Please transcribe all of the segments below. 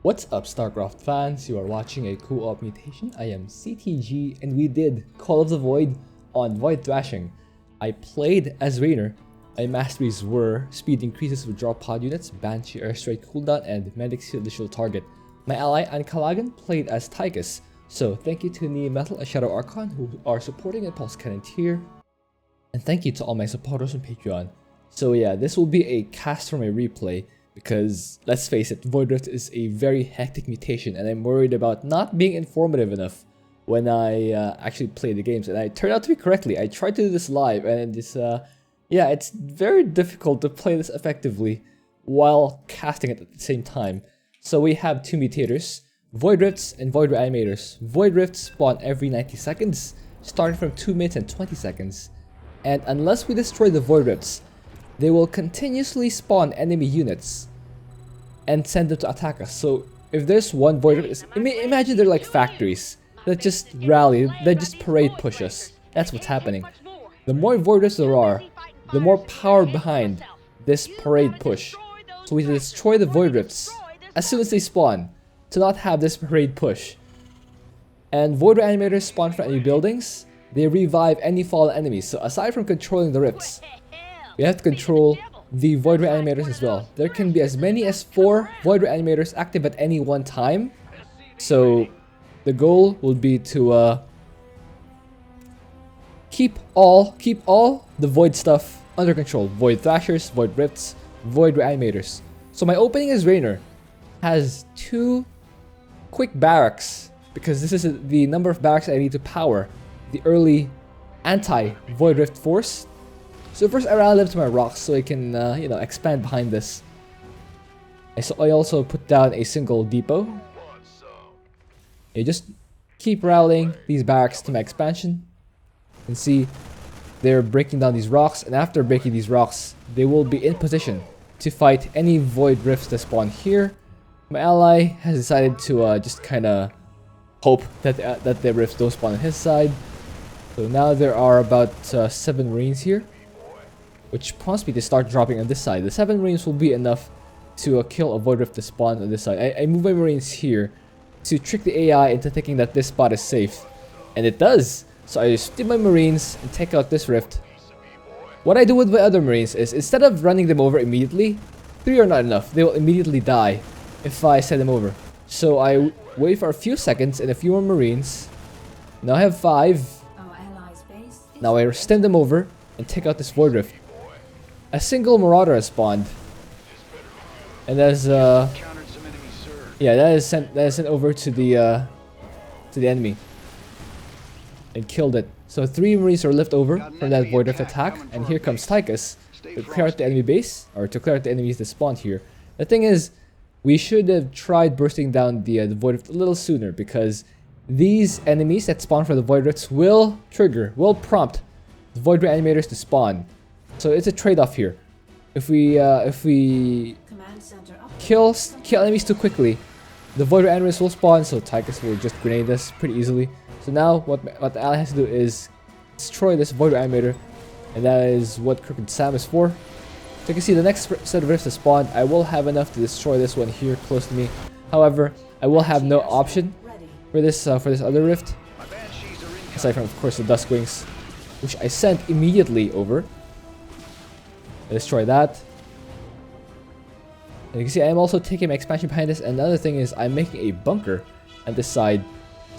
What's up, Starcraft fans? You are watching a co-op mutation. I am CTG, and we did Call of the Void on Void Thrashing. I played as Raynor. My masteries were Speed increases with drop pod units, Banshee airstrike cooldown, and Medic seal additional target. My ally Ankalagan played as Tychus. So thank you to Metal and Shadow Archon who are supporting the Pulse Cannon tier. And thank you to all my supporters on Patreon. So yeah, this will be a cast from a replay. Because, let's face it, Void Rift is a very hectic mutation and I'm worried about not being informative enough when I actually play the games. And I turned out to be correctly. I tried to do this live and it's very difficult to play this effectively while casting it at the same time. So we have two mutators, Void Rifts and Void Reanimators. Void Rifts spawn every 90 seconds, starting from 2 minutes and 20 seconds. And unless we destroy the Void Rifts, they will continuously spawn enemy units and send them to attack us. So if there's one Void Rift, imagine they're like factories that just rally, that just parade push us. That's what's happening. The more Void Rifts there are, the more power behind this parade push. So we destroy the Void Rifts as soon as they spawn to not have this parade push. And Void Reanimators spawn from enemy buildings. They revive any fallen enemies. So aside from controlling the rifts, we have to control the Void Reanimators as well. There can be as many as 4 Void Reanimators active at any one time. So the goal will be to keep all the Void stuff under control. Void Thrashers, Void Rifts, Void Reanimators. So my opening as Raynor has 2 quick barracks because this is the number of barracks I need to power the early anti-Void Rift force. So first I rally up to my rocks so I can, expand behind this. I also put down a single depot. You just keep rallying these barracks to my expansion. You can see they're breaking down these rocks, and after breaking these rocks, they will be in position to fight any Void Rifts that spawn here. My ally has decided to just kind of hope that the Rifts don't spawn on his side. So now there are about 7 Marines here, which prompts me to start dropping on this side. The 7 Marines will be enough to kill a Void Rift to spawn on this side. I move my Marines here to trick the AI into thinking that this spot is safe. And it does! So I just steal my Marines and take out this Rift. What I do with my other Marines is, instead of running them over immediately, 3 are not enough. They will immediately die if I send them over. So I wait for a few seconds and a few more Marines. Now I have 5. Now I send them over and take out this Void Rift. A single Marauder has spawned, and that is sent over to the enemy and killed it. So 3 Marines are left over from that Void Rift attack, and here comes Tychus to clear out the enemy base, or to clear out the enemies that spawned here. The thing is, we should have tried bursting down the Void Rift a little sooner, because these enemies that spawn from the Void Rifts will prompt the Void Reanimators to spawn. So it's a trade-off here. If we kill enemies too quickly, the Void Reanimators will spawn, so Tychus will just grenade us pretty easily. So now what the ally has to do is destroy this Void Reanimator, and that is what Crooked Sam is for. So you can see the next set of rifts to spawn. I will have enough to destroy this one here close to me. However, I will have no option for this other rift, aside from, of course, the Duskwings, which I sent immediately over. I destroy that. And you can see I'm also taking my expansion behind this. Another thing is I'm making a bunker at this side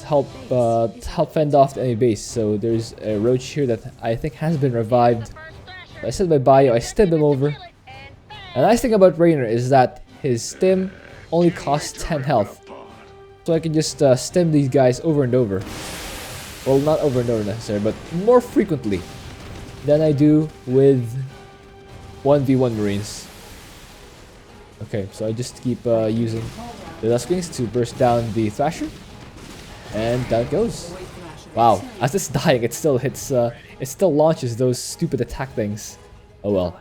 to help fend off the enemy base. So there's a roach here that I think has been revived. I set my bio, I stim him over. And the nice thing about Raynor is that his stim only costs 10 health. So I can just stim these guys over and over. Well, not over and over necessarily, but more frequently than I do with 1v1 Marines. Okay, so I just keep using the Duskwings to burst down the Thrasher. And that goes. Wow, as it's dying, it still hits, it still launches those stupid attack things. Oh well.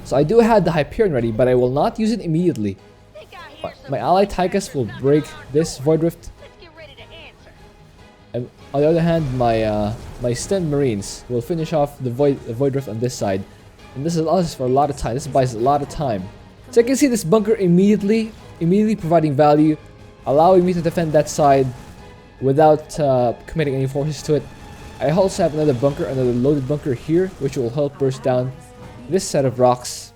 So I do have the Hyperion ready, but I will not use it immediately. My ally Tychus will break this Void Rift. And on the other hand, my Stun Marines will finish off the Void Rift on this side. And this allows us for a lot of time. This buys a lot of time. So I can see this bunker immediately immediately providing value, allowing me to defend that side without committing any forces to it. I also have another bunker, another loaded bunker here, which will help burst down this set of rocks.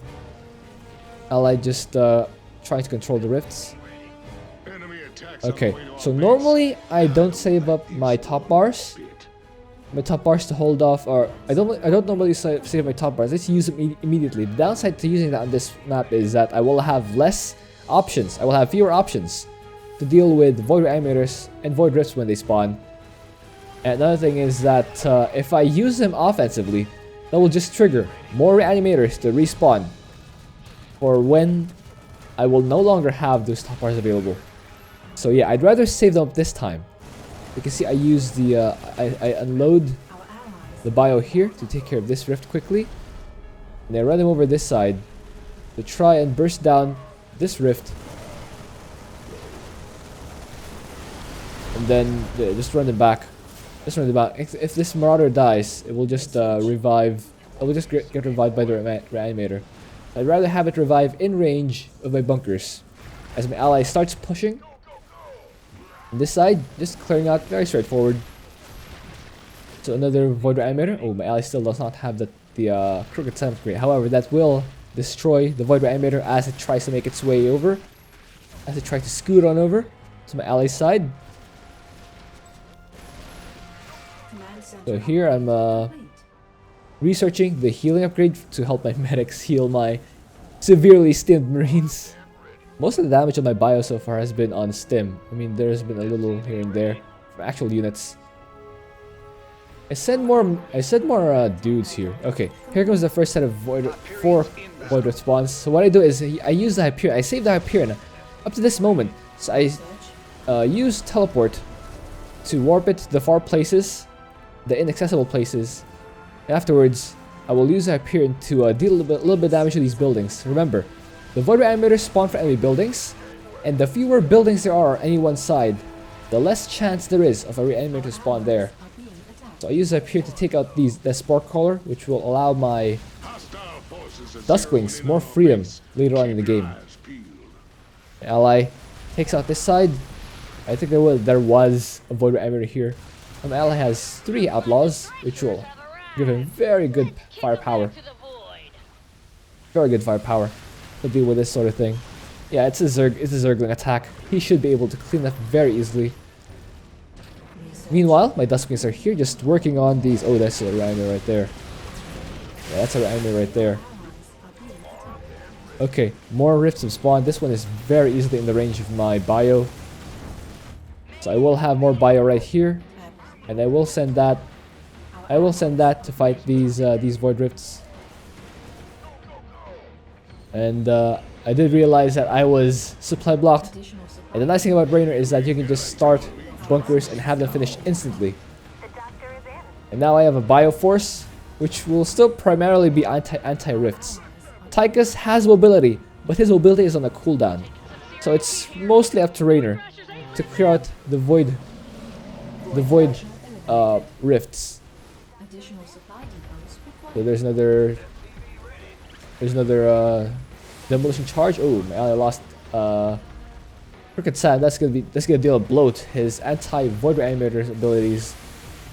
Ally just trying to control the rifts. Okay, so normally I don't save up my top bars. My top bars to hold off, or I don't normally save my top bars. Let's use them immediately. The downside to using that on this map is that I will have less options. I will have fewer options to deal with Void Reanimators and Void Rifts when they spawn. And another thing is that if I use them offensively, that will just trigger more Reanimators to respawn for when I will no longer have those top bars available. So yeah, I'd rather save them up this time. You can see I use the I unload the bio here to take care of this rift quickly, and I run them over this side to try and burst down this rift, and then just run them back. Just run them back. If this marauder dies, it will just revive. It will just get revived by the reanimator. I'd rather have it revive in range of my bunkers, as my ally starts pushing. On this side, just clearing out, very straightforward. So another Void Reanimator. Oh, my ally still does not have the Crooked Sun upgrade. However, that will destroy the Void Reanimator as it tries to make its way over. As it tries to scoot on over to my ally's side. So here I'm researching the healing upgrade to help my medics heal my severely stimmed marines. Most of the damage on my bio so far has been on stim. I mean, there's been a little here and there from actual units. I said more dudes here. Okay, here comes the first set of four Void Rift spawns. So what I do is I use the Hyperion. I save the Hyperion up to this moment. So I use teleport to warp it to the far places, the inaccessible places. And afterwards, I will use the Hyperion to deal a little bit of damage to these buildings. Remember, the Void Reanimators spawn for enemy buildings, and the fewer buildings there are on any one side, the less chance there is of a Reanimator to spawn there. So I use the Hyperion to take out the Spark Caller, which will allow my Duskwings more freedom later on in the game. The ally takes out this side. I think there was a Void Reanimator here. And my ally has 3 Outlaws, which will give him very good firepower. Very good firepower to deal with this sort of thing. Yeah, it's a Zergling attack. He should be able to clean that very easily. Meanwhile, my Duskwings are here just working on these. Oh, that's a Raynor right there. Yeah, that's a Raynor right there. Okay, more rifts have spawned. This one is very easily in the range of my bio. So I will have more bio right here. And I will send that to fight these Void Rifts. And I did realize that I was supply blocked. And the nice thing about Raynor is that you can just start bunkers and have them finish instantly. And now I have a Bioforce, which will still primarily be anti-rifts. Tychus has mobility, but his mobility is on a cooldown. So it's mostly up to Raynor to clear out the void rifts. So there's another demolition charge. Oh, my ally lost Crooked Sand. That's gonna deal a blow to his anti-Void Reanimator abilities.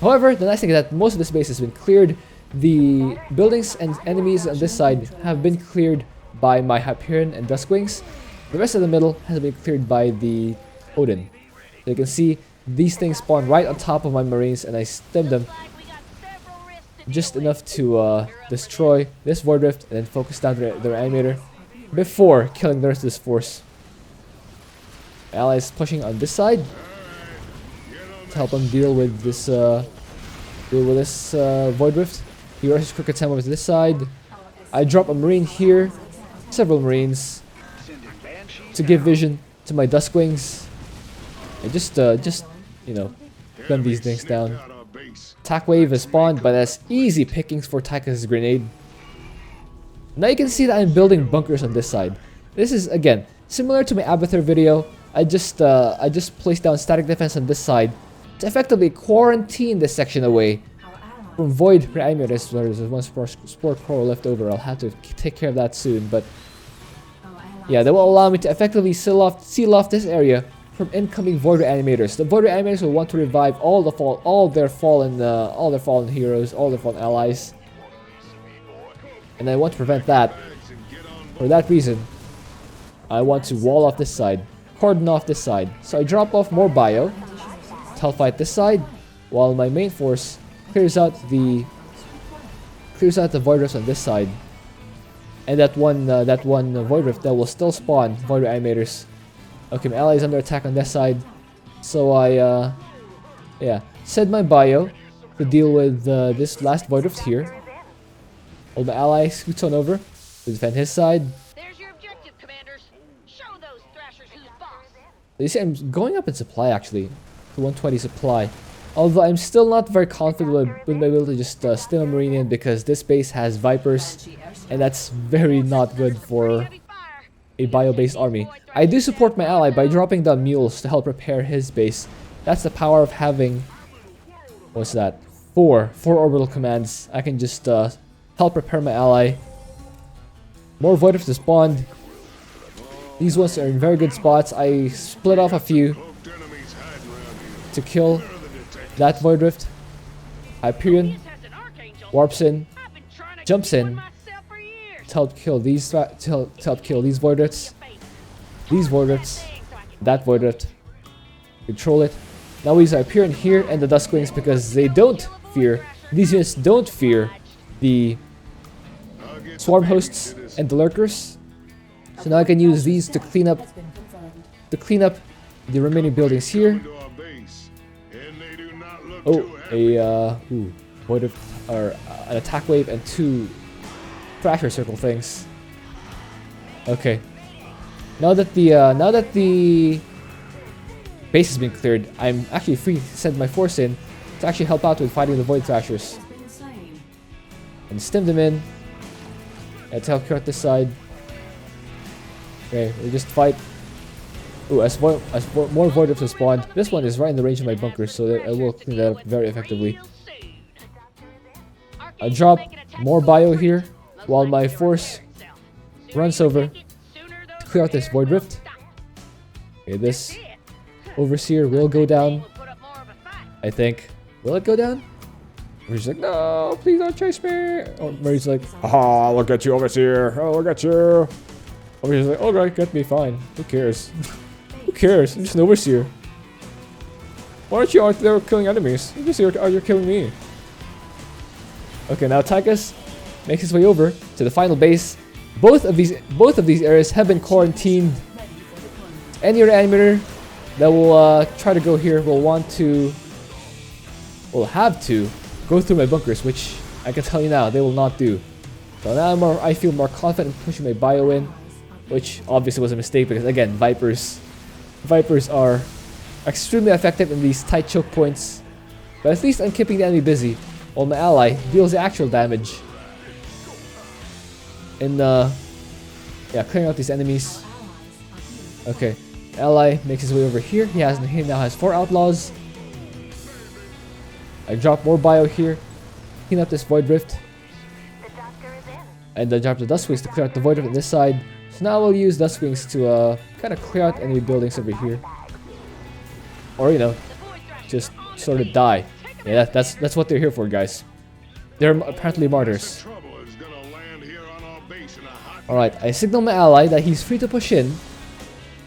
However, the nice thing is that most of this base has been cleared. The buildings and enemies on this side have been cleared by my Hyperion and Duskwings. The rest of the middle has been cleared by the Odin. So you can see these things spawn right on top of my Marines, and I stem them just enough to destroy this Void Rift and then focus down the Reanimator before killing the rest of this force. Allies pushing on this side to help them deal with this Void Rift. He rushes Crooked Sam over to this side. I drop a Marine here, several Marines, to give vision to my Duskwings. And just you know, gun these things down. Attack wave has spawned, but that's easy pickings for Tychus' grenade. Now you can see that I'm building bunkers on this side. This is again similar to my Abathur video. I just placed down static defense on this side to effectively quarantine this section away from Void Reanimators. There's one Spore Core left over. I'll have to take care of that soon, but Yeah, that will allow me to effectively seal off this area from incoming Void Reanimators. The Void Reanimators will want to revive all their fallen heroes, all their fallen allies, and I want to prevent that. For that reason, I want to wall off this side, cordon off this side. So I drop off more bio to help fight this side, while my main force clears out the Void Rifts on this side. And that one Void Rift that will still spawn Void Reanimators. Okay, my ally is under attack on this side, so I send my bio to deal with this last Void Rift here. All my ally scoots on over to defend his side. There's your objective, commanders. Show those thrashers who's boss. You see, I'm going up in supply actually, to 120 supply. Although I'm still not very confident with my ability to just stay a Marine in, because this base has Vipers, and that's very not good for a bio-based army. I do support my ally by dropping down mules to help repair his base. That's the power of having, what's that? Four orbital commands. I can just help repair my ally. More Void Rifts spawned. These ones are in very good spots. I split off a few to kill that Void Rift. Hyperion warps in, jumps in to help kill these Void Rifts. These Void Rifts, that Void Rift. Control it. Now we use Hyperion here and the Duskwings because they don't fear. These units don't fear the Swarm Hosts and the Lurkers. So now I can use these to clean up the remaining buildings here. Oh, Void Rift, or an attack wave and 2 Thrasher circle things. Okay. Now that the base has been cleared, I'm actually free to send my force in to actually help out with fighting the Void Thrashers. And stem them in. Let's help clear out this side. Okay, we just fight. Ooh, as more Void Rifts have spawned. This one is right in the range of my bunkers, so that I will clean that up very effectively. I drop more bio here while my force runs over to clear out this Void Rift. Okay, this Overseer will go down, I think. Will it go down? He's like, no, please don't chase me. Oh, Mary's like, ah, look at you, Overseer. Oh, look at you. Overseer's like, oh, right, get me, fine. Who cares? Who cares? I'm just an Overseer. Why aren't you out there killing enemies? You're just here, you're killing me. Okay, now Tychus makes his way over to the final base. Both of these areas have been quarantined. Any reanimator that will try to go here will have to go through my bunkers, which I can tell you now they will not do. So now I feel more confident in pushing my bio in, which obviously was a mistake because again, Vipers are extremely effective in these tight choke points. But at least I'm keeping the enemy busy, while my ally deals the actual damage in clearing out these enemies. Okay, ally makes his way over here. He now has 4 outlaws. I drop more bio here, clean up this Void Rift, and I drop the Duskwings to clear out the Void Rift on this side. So now we'll use Duskwings to kind of clear out enemy buildings over here, or just sort of die. Yeah, that's what they're here for, guys. They're apparently martyrs. All right, I signal my ally that he's free to push in,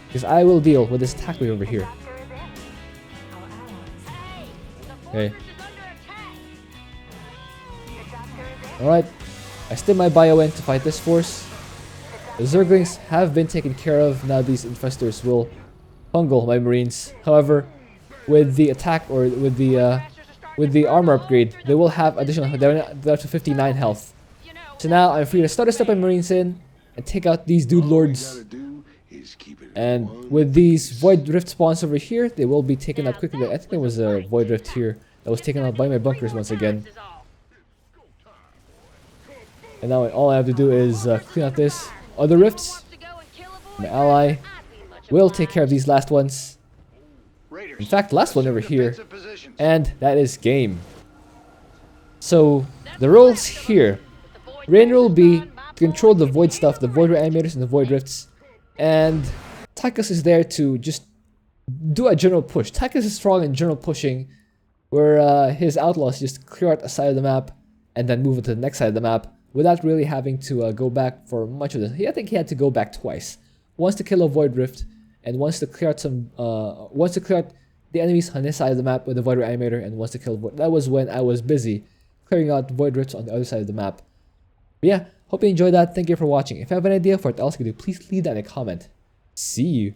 because I will deal with this attack wave over here. Okay. Alright, I stim my bio in to fight this force. The Zerglings have been taken care of. Now these infestors will bungle my Marines. However, with the attack or with the armor upgrade, they will have additional. They're up to 59 health. So now I'm free to start a step my Marines in and take out these Dude Lords. And with these Void Rift spawns over here, they will be taken out quickly. I think there was a Void Rift here that was taken out by my bunkers once again. And now all I have to do is clean out this other rifts. My ally will take care of these last ones. In fact, last one over here. And that is game. So, the roles here. Raynor will be to control the Void stuff, the Void Reanimators and the Void Rifts. And Tychus is there to just do a general push. Tychus is strong in general pushing, where his outlaws just clear out a side of the map and then move to the next side of the map without really having to go back for much of this. I think he had to go back twice. Once to kill a Void Rift, and once to clear out the enemies on his side of the map with the Void Reanimator, and once to kill Void. That was when I was busy clearing out Void Rifts on the other side of the map. But yeah, hope you enjoyed that. Thank you for watching. If you have an idea for what else I could do, please leave that in a comment. See you